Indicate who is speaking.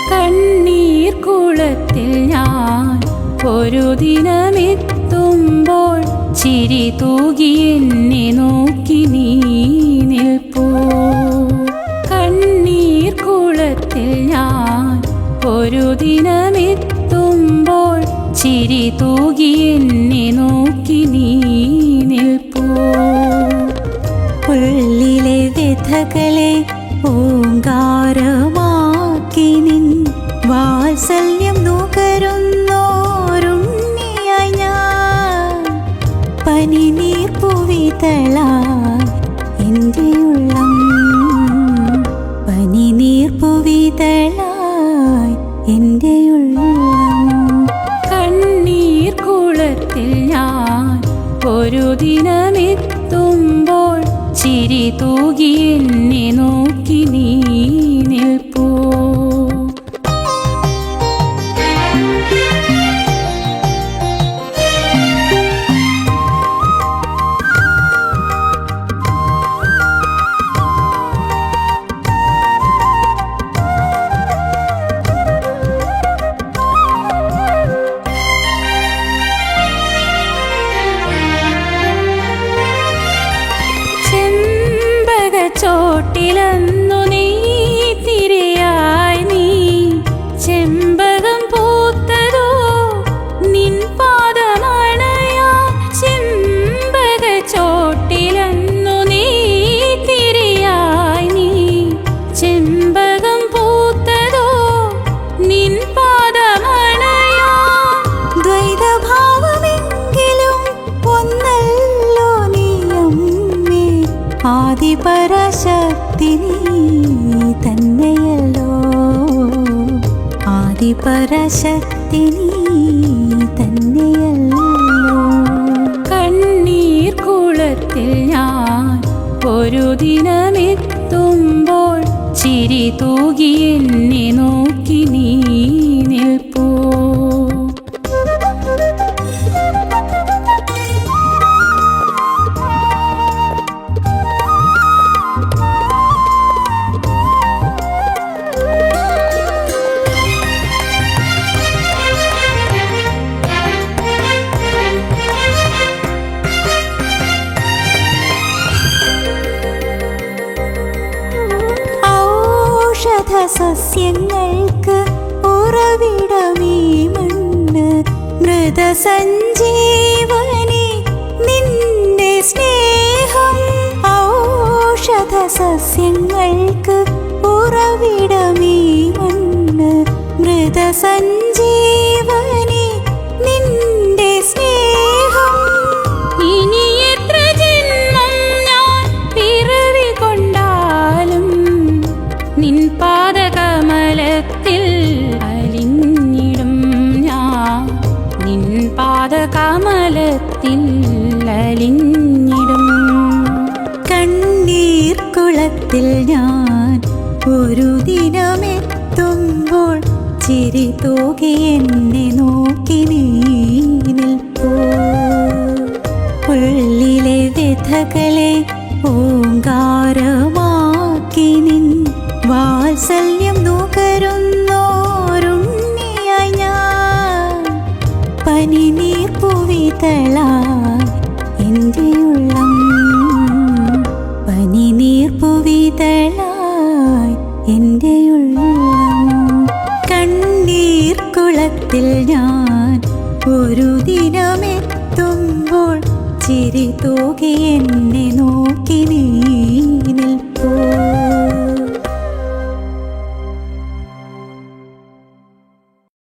Speaker 1: കണ്ണീർ കുളത്തിൽ ഞാൻ ഒരു ദിനമെത്തുമ്പോൾ ചിരി തൂകി എന്നെ നോക്കി നീ നിൽപ്പൂ. കണ്ണീർ കുളത്തിൽ ഞാൻ ഒരു ദിനമെത്തുമ്പോൾ ചിരി തൂകി എന്നെ നോക്കി നീ നിൽപ്പൂ.
Speaker 2: ഉള്ളിലെ വ്യഥകളെ ഓങ്കാരമാക്കി നിൻ വാത്സല്യം നുകരുന്നോരുണ്ണിയായി ഞാൻ. പനിനീർ പൂവിതളായി എൻ്റെ ഉള്ളം, പനിനീർ പൂവിതളായി എൻ്റെ ഉള്ളം.
Speaker 1: കണ്ണീർ കുളത്തിൽ ഞാൻ ഒരു ദിനമെത്തുമ്പോൾ ചിരി തൂകി എന്നെ നോക്കി നീ നിൽപ്പൂ. ചോട്ടിലന്നു നീ തിരയായി നീ ചെമ്പകം പൂത്തതോ നിൻ പാദമണയാ. ചെമ്പക ചോട്ടിലന്നു നീ തിരയായി നീ ചെമ്പകം പൂത്തതോ നിൻ പാദമണയാ.
Speaker 2: ദ്വൈതഭാവമെങ്കിലും ഒന്നല്ലോ നീയമ്മേ, ആദിപരാശക്തി നീ തന്നെയല്ലോ, ആദിപരാശക്തി നീ തന്നെയല്ലോ.
Speaker 1: കണ്ണീർ കുളത്തിൽ ഞാൻ ഒരു ദിനമെത്തുമ്പോൾ ചിരി തൂകി എന്നെ നോക്കി നീ നിൽപ്പൂ.
Speaker 2: സസ്യങ്ങൾക്ക് ഉറവിടമീ മണ്ണ്, മൃതസഞ്ജീവനി നിന്റെ സ്നേഹം. ഔഷധ സസ്യങ്ങൾക്ക് ഉറവിടമീ മണ്ണ്, മൃതസഞ്ജീവനി നിന്റെ സ്നേഹം.
Speaker 1: ഇനി എത്ര ജന്മം ഞാൻ പിറവി കൊണ്ടാലും നിൻ പാദകമലത്തിൽ അലിഞ്ഞിടും ഞാൻ, നിൻ പാദകമലത്തിൽ അലിഞ്ഞിടും.
Speaker 2: കണ്ണീർ കുളത്തിൽ ഞാൻ ഒരു ദിനമെത്തുമ്പോൾ ചിരി തൂകി എന്നെ നോക്കി നീ നിൽപ്പൂ. ഉള്ളിലെ വ്യഥകളെ ഓങ്കാരമാക്കി നിൻ വാത്സല്യം നുകരുന്നോരുണ്ണിയായി ഞാൻ. പനിനീർ പൂവിതളായി എൻ്റെ ഉള്ളം, പനിനീർ പൂവിതളായി എൻ്റെ ഉള്ളം. കണ്ണീർ കുളത്തിൽ ഞാൻ ഒരു ദിനമെത്തുമ്പോൾ ചിരി തൂകി എന്നെ നോക്കി നീ